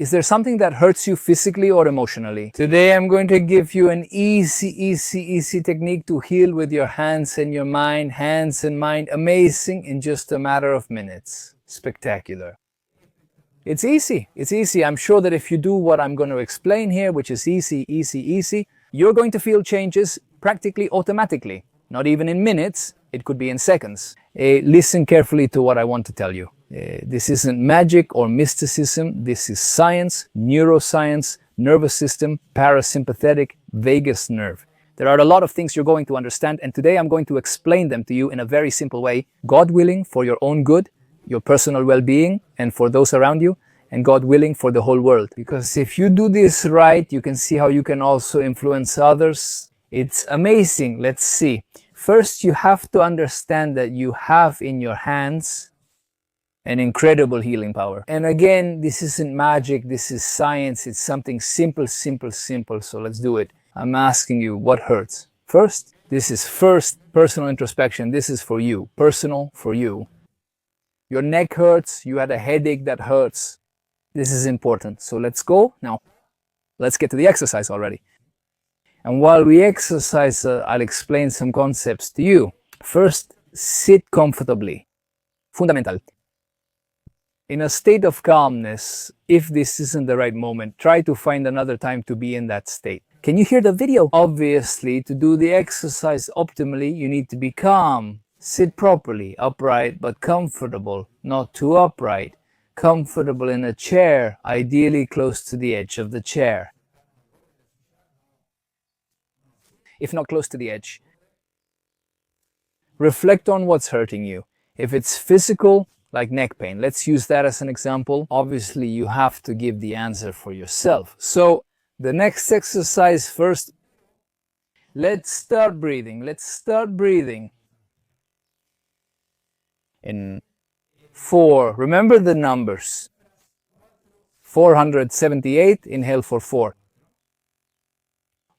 Is there something that hurts you physically or emotionally? Today I'm going to give you an easy technique to heal with your hands and your mind. Hands and mind, amazing in just a matter of minutes. Spectacular. It's easy. I'm sure that if you do what I'm going to explain here, which is easy, you're going to feel changes practically automatically. Not even in minutes, it could be in seconds. Listen carefully to what I want to tell you. This isn't magic or mysticism. This is science, neuroscience, nervous system, parasympathetic, vagus nerve. There are a lot of things you're going to understand, and today I'm going to explain them to you in a very simple way. God willing, for your own good, your personal well-being, and for those around you, and God willing, for the whole world. Because if you do this right, you can see how you can also influence others. It's amazing. Let's see. First, you have to understand that you have in your hands an incredible healing power. And again, this isn't magic, this is science. It's something simple. So let's do it. I'm asking you, what hurts? First, this is personal introspection. This is for you, personal for you. Your neck hurts, you had a headache that hurts. This is important. So let's go. Now, let's get to the exercise already. And while we exercise, I'll explain some concepts to you. First, sit comfortably. Fundamental. In a state of calmness, if this isn't the right moment, try to find another time to be in that state. Can you hear the video? Obviously, to do the exercise optimally, you need to be calm. Sit properly, upright but comfortable, not too upright. Comfortable in a chair, ideally close to the edge of the chair. If not close to the edge, reflect on what's hurting you. If it's physical, like neck pain, let's use that as an example. Obviously, you have to give the answer for yourself. So, the next exercise first, let's start breathing. In 4, remember the numbers. 478, inhale for 4.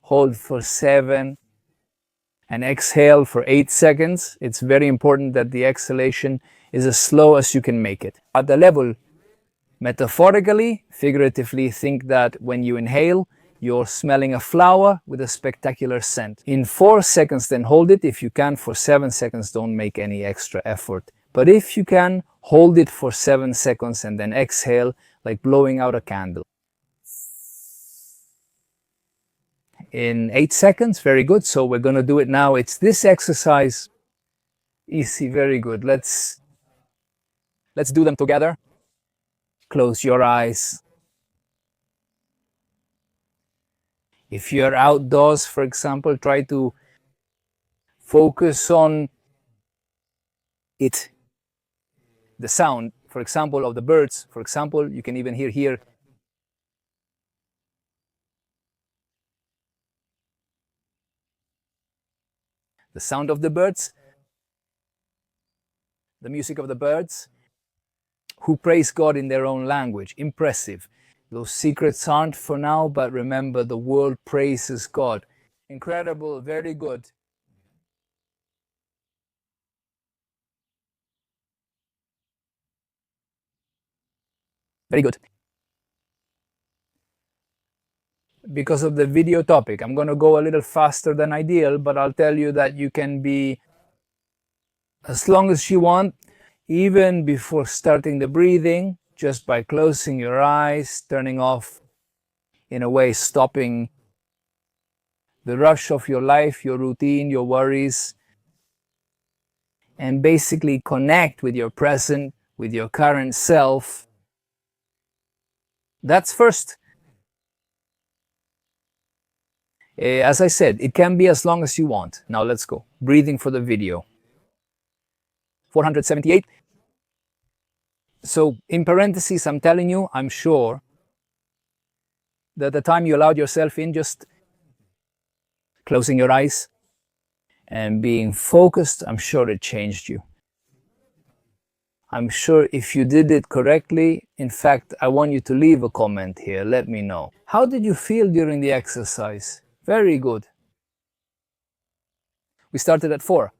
Hold for 7. And exhale for 8 seconds. It's very important that the exhalation is as slow as you can make it. At the level, metaphorically, figuratively, think that when you inhale, you're smelling a flower with a spectacular scent. In 4 seconds, then hold it. If you can, for 7 seconds, don't make any extra effort. But if you can, hold it for 7 seconds and then exhale like blowing out a candle. In 8 seconds, very good. So we're going to do it now. It's this exercise. Easy, very good. Let's do them together. Close your eyes. If you're outdoors, for example, try to focus on it. The sound, for example, of the birds. For example, you can even hear here. The sound of the birds. The music of the birds. Who praise God in their own language. Impressive. Those secrets aren't for now, but remember, the world praises God. Incredible, very good. Very good. Because of the video topic, I'm going to go a little faster than ideal, but I'll tell you that you can be as long as you want, even before starting the breathing, just by closing your eyes, turning off, in a way, stopping the rush of your life, your routine, your worries, and basically connect with your present, with your current self. That's first. As I said, it can be as long as you want. Now let's go. Breathing for the video. 478. So in parentheses, I'm telling you, I'm sure that the time you allowed yourself in, just closing your eyes and being focused, I'm sure it changed you. I'm sure if you did it correctly, in fact, I want you to leave a comment here. Let me know. How did you feel during the exercise? Very good. We started at 4.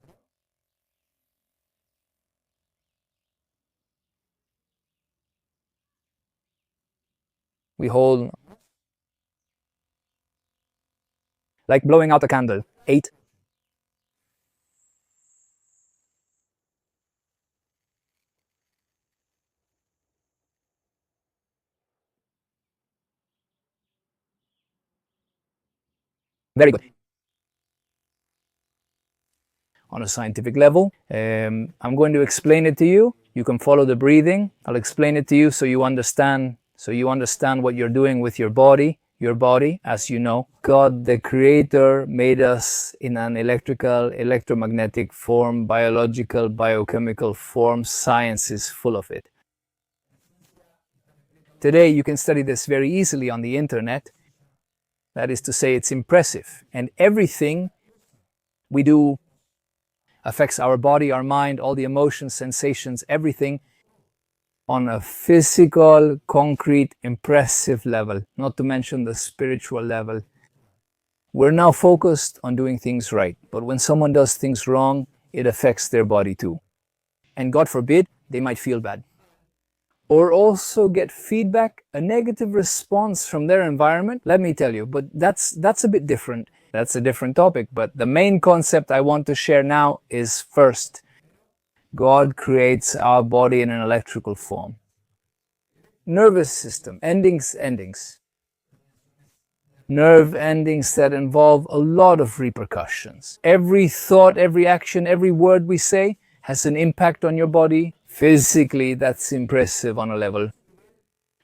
We hold like blowing out a candle. 8. Very good. On a scientific level, I'm going to explain it to you. You can follow the breathing. I'll explain it to you so you understand. So you understand what you're doing with your body. Your body, as you know, God, the Creator, made us in an electrical, electromagnetic form, biological, biochemical form. Science is full of it. Today, you can study this very easily on the internet. That is to say, it's impressive. And everything we do affects our body, our mind, all the emotions, sensations, everything on a physical, concrete, impressive level, not to mention the spiritual level. We're now focused on doing things right, but when someone does things wrong, it affects their body too. And God forbid, they might feel bad. Or also get feedback, a negative response from their environment. Let me tell you, but that's a bit different. That's a different topic, but the main concept I want to share now is first, God creates our body in an electrical form. Nervous system, endings. Nerve endings that involve a lot of repercussions. Every thought, every action, every word we say has an impact on your body. Physically, that's impressive on a level.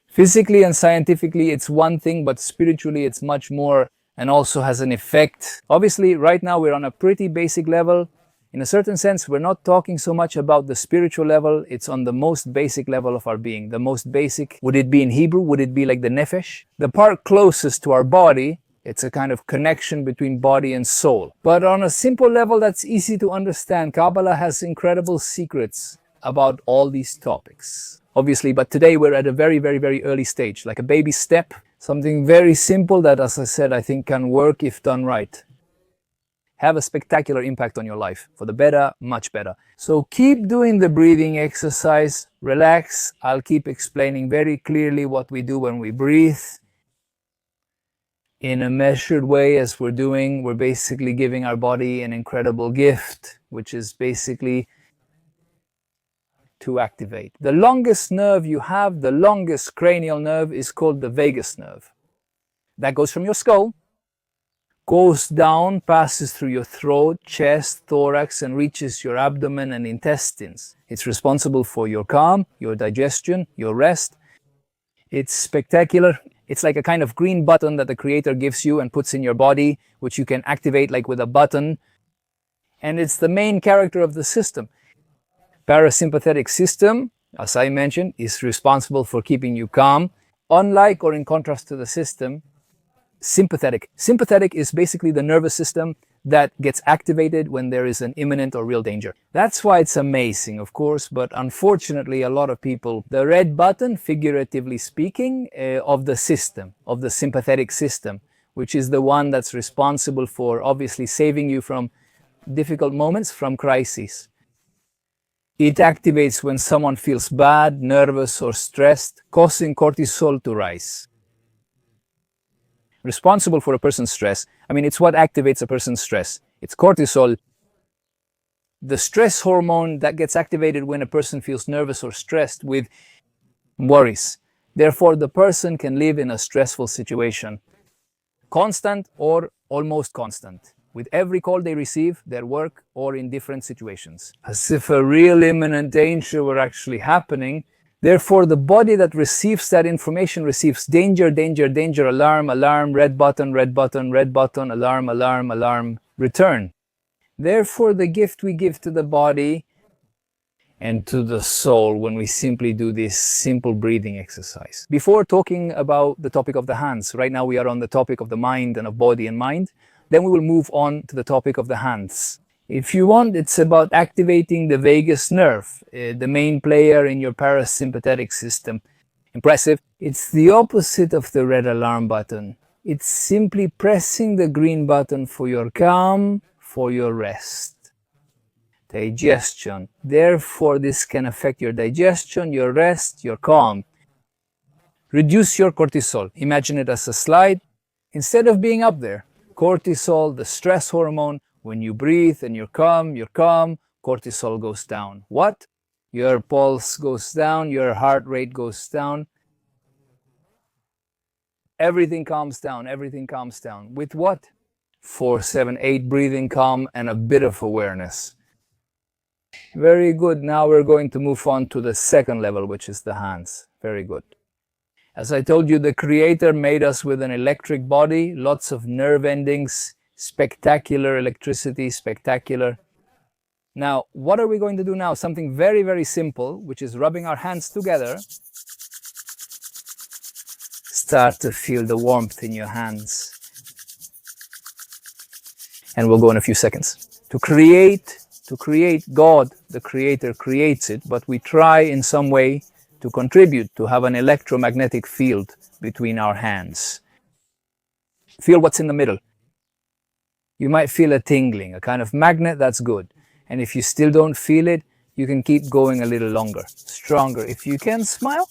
Physically and scientifically, it's one thing, but spiritually, it's much more and also has an effect. Obviously, right now, we're on a pretty basic level. In a certain sense, we're not talking so much about the spiritual level. It's on the most basic level of our being. The most basic, would it be in Hebrew? Would it be like the nefesh? The part closest to our body, it's a kind of connection between body and soul. But on a simple level, that's easy to understand. Kabbalah has incredible secrets about all these topics. Obviously, but today we're at a very, very, very early stage, like a baby step, something very simple that, as I said, I think can work if done right. Have a spectacular impact on your life, for the better, much better. So keep doing the breathing exercise, relax. I'll keep explaining very clearly what we do when we breathe. In a measured way, as we're doing, we're basically giving our body an incredible gift, which is basically to activate. The longest nerve you have, the longest cranial nerve, is called the vagus nerve. That goes from your skull, goes down, passes through your throat, chest, thorax, and reaches your abdomen and intestines. It's responsible for your calm, your digestion, your rest. It's spectacular. It's like a kind of green button that the Creator gives you and puts in your body, which you can activate like with a button. And it's the main character of the system. Parasympathetic system, as I mentioned, is responsible for keeping you calm. Unlike or in contrast to the system, sympathetic. Sympathetic is basically the nervous system that gets activated when there is an imminent or real danger. That's why it's amazing, of course, but unfortunately a lot of people, the red button, figuratively speaking, of the system, of the sympathetic system, which is the one that's responsible for obviously saving you from difficult moments, from crises. It activates when someone feels bad, nervous, or stressed, causing cortisol to rise. Responsible for a person's stress. I mean, it's what activates a person's stress. It's cortisol, the stress hormone that gets activated when a person feels nervous or stressed with worries. Therefore, the person can live in a stressful situation, constant or almost constant, with every call they receive, their work, or in different situations, as if a real imminent danger were actually happening. Therefore, the body that receives that information receives danger, danger, danger, alarm, alarm, red button, red button, red button, alarm, alarm, alarm, return. Therefore, the gift we give to the body and to the soul when we simply do this simple breathing exercise. Before talking about the topic of the hands, right now we are on the topic of the mind and of body and mind, then we will move on to the topic of the hands. If you want, it's about activating the vagus nerve, the main player in your parasympathetic system. Impressive. It's the opposite of the red alarm button. It's simply pressing the green button for your calm, for your rest. Digestion. Therefore, this can affect your digestion, your rest, your calm. Reduce your cortisol. Imagine it as a slide. Instead of being up there, cortisol, the stress hormone, when you breathe and you're calm, cortisol goes down. What? Your pulse goes down, your heart rate goes down. Everything calms down, everything calms down. With what? 4, 7, 8 breathing calm and a bit of awareness. Very good. Now we're going to move on to the second level, which is the hands. Very good. As I told you, the Creator made us with an electric body, lots of nerve endings, spectacular electricity, spectacular. Now, what are we going to do now? Something very, very simple, which is rubbing our hands together. Start to feel the warmth in your hands. And we'll go in a few seconds. To create, God, the Creator, creates it, but we try in some way to contribute to have an electromagnetic field between our hands. Feel what's in the middle. You might feel a tingling, a kind of magnet. That's good. And if you still don't feel it, you can keep going a little longer, stronger. If you can, smile.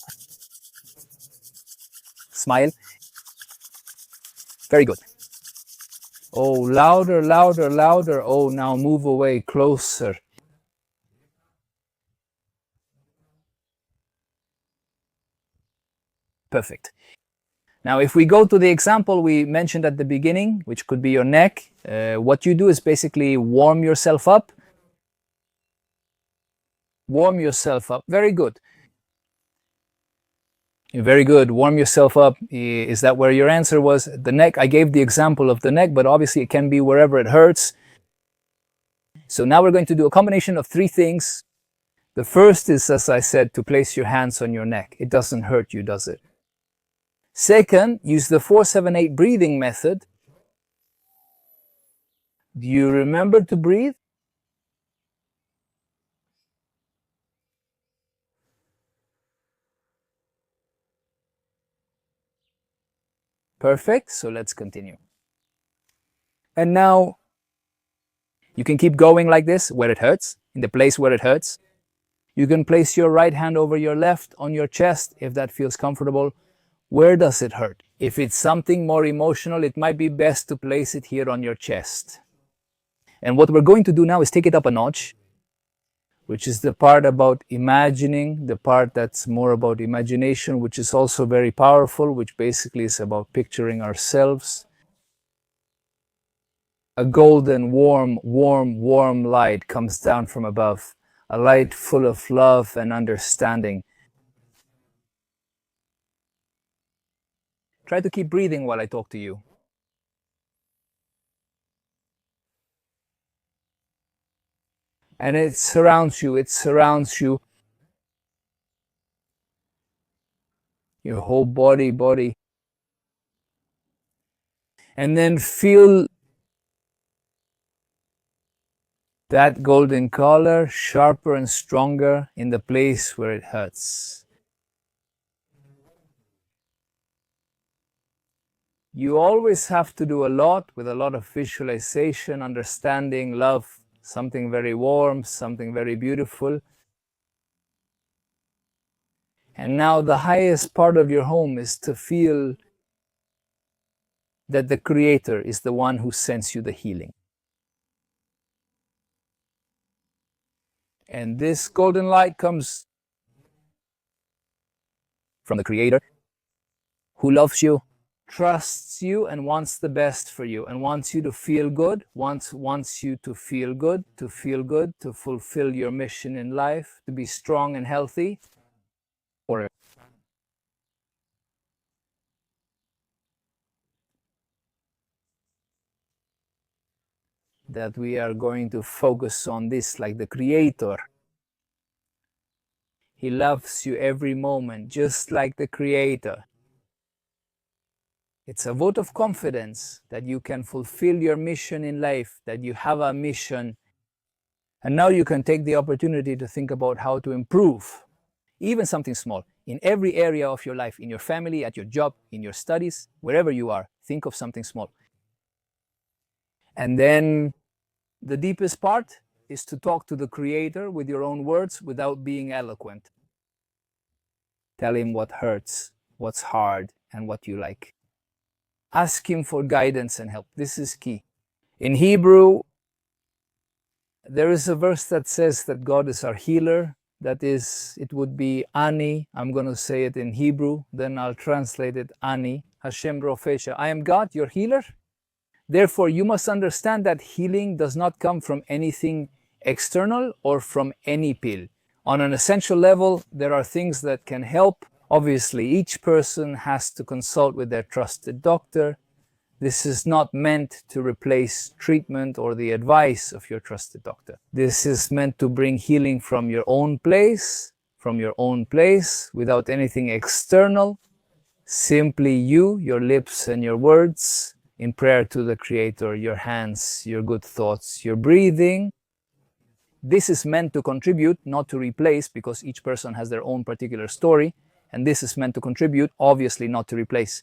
Smile. Very good. Oh, louder, louder, louder. Oh, now move away, closer. Perfect. Now, if we go to the example we mentioned at the beginning, which could be your neck, what you do is basically warm yourself up. Warm yourself up. Very good. Very good. Warm yourself up. Is that where your answer was? The neck. I gave the example of the neck, but obviously it can be wherever it hurts. So now we're going to do a combination of 3 things. The first is, as I said, to place your hands on your neck. It doesn't hurt you, does it? Second, use the 4-7-8 breathing method. Do you remember to breathe? Perfect. So let's continue. And now you can keep going like this, where it hurts, in the place where it hurts. You can place your right hand over your left on your chest if that feels comfortable. Where does it hurt? If it's something more emotional, it might be best to place it here on your chest. And what we're going to do now is take it up a notch, which is the part about imagining, the part that's more about imagination, which is also very powerful, which basically is about picturing ourselves. A golden, warm light comes down from above, a light full of love and understanding. Try to keep breathing while I talk to you. And it surrounds you, your whole body. And then feel that golden color sharper and stronger in the place where it hurts. You always have to do a lot with a lot of visualization, understanding, love, something very warm, something very beautiful. And now the highest part of your home is to feel that the Creator is the one who sends you the healing. And this golden light comes from the Creator who loves you, trusts you, and wants the best for you, and wants you to feel good, wants you to feel good, to fulfill your mission in life, to be strong and healthy. Or that we are going to focus on this like the Creator. He loves you every moment, just like the Creator. It's a vote of confidence that you can fulfill your mission in life, that you have a mission. And now you can take the opportunity to think about how to improve, even something small, in every area of your life, in your family, at your job, in your studies, wherever you are. Think of something small. And then the deepest part is to talk to the Creator with your own words without being eloquent. Tell Him what hurts. what's hard, and what you like. Ask Him for guidance and help. This is key. In Hebrew, there is a verse that says that God is our healer. That is, it would be Ani. I'm going to say it in Hebrew, then I'll translate it Ani. Hashem Rofesha. I am God, your healer. Therefore, you must understand that healing does not come from anything external or from any pill. On an essential level, there are things that can help. Obviously, each person has to consult with their trusted doctor. This is not meant to replace treatment or the advice of your trusted doctor. This is meant to bring healing from your own place, without anything external. Simply you, your lips and your words, in prayer to the Creator, your hands, your good thoughts, your breathing. This is meant to contribute, not to replace, because each person has their own particular story. And this is meant to contribute, obviously not to replace.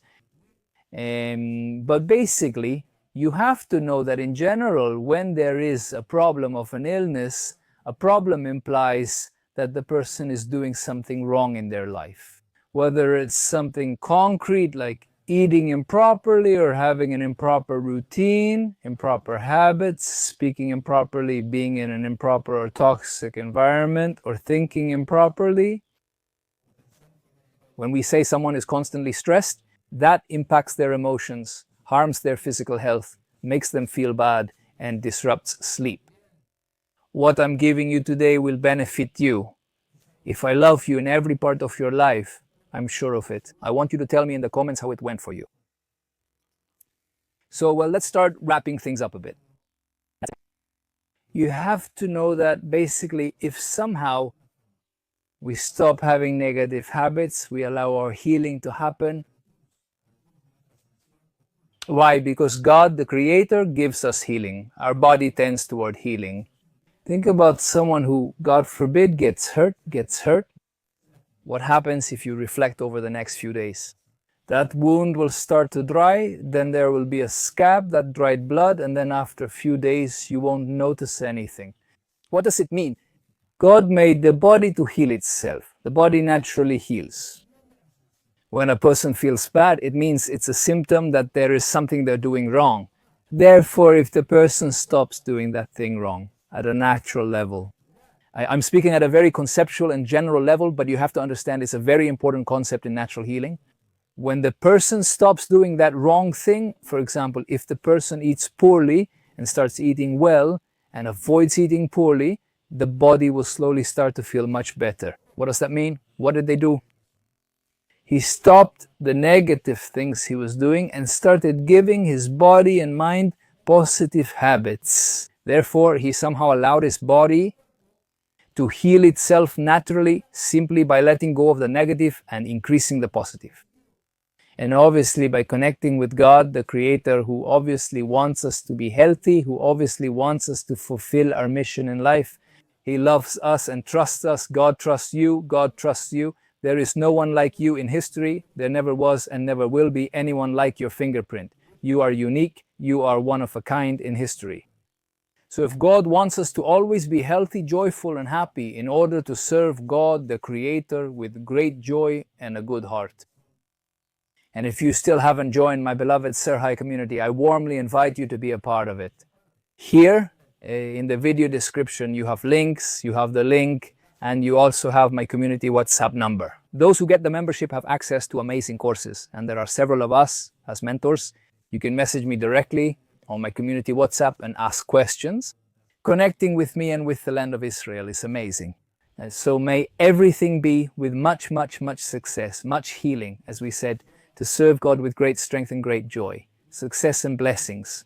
But basically, you have to know that in general, when there is a problem of an illness, a problem implies that the person is doing something wrong in their life. Whether it's something concrete like eating improperly or having an improper routine, improper habits, speaking improperly, being in an improper or toxic environment, or thinking improperly. When we say someone is constantly stressed, that impacts their emotions, harms their physical health, makes them feel bad, and disrupts sleep. What I'm giving you today will benefit you. If I love you in every part of your life, I'm sure of it. I want you to tell me in the comments how it went for you. So, well, let's start wrapping things up a bit. You have to know that basically, if somehow we stop having negative habits, we allow our healing to happen. Why? Because God, the Creator, gives us healing. Our body tends toward healing. Think about someone who, God forbid, gets hurt. What happens if you reflect over the next few days? That wound will start to dry, then there will be a scab, that dried blood, and then after a few days you won't notice anything. What does it mean? God made the body to heal itself. The body naturally heals. When a person feels bad, it means it's a symptom that there is something they're doing wrong. Therefore, if the person stops doing that thing wrong at a natural level, I'm speaking at a very conceptual and general level, but you have to understand it's a very important concept in natural healing. When the person stops doing that wrong thing, for example, if the person eats poorly and starts eating well and avoids eating poorly, the body will slowly start to feel much better. What does that mean? What did they do? He stopped the negative things he was doing and started giving his body and mind positive habits. Therefore, he somehow allowed his body to heal itself naturally, simply by letting go of the negative and increasing the positive. And obviously by connecting with God, the Creator, who obviously wants us to be healthy, who obviously wants us to fulfill our mission in life. He loves us and trusts us. God trusts you. God trusts you. There is no one like you in history. There never was and never will be anyone like your fingerprint. You are unique. You are one of a kind in history. So if God wants us to always be healthy, joyful, and happy in order to serve God, the Creator, with great joy and a good heart. And if you still haven't joined my beloved Serhai community, I warmly invite you to be a part of it. Here, in the video description, you have links, you have the link, and you also have my community WhatsApp number. Those who get the membership have access to amazing courses, and there are several of us as mentors. You can message me directly on my community WhatsApp and ask questions. Connecting with me and with the land of Israel is amazing. And so may everything be with much, much, much success, much healing, as we said, to serve God with great strength and great joy. Success and blessings.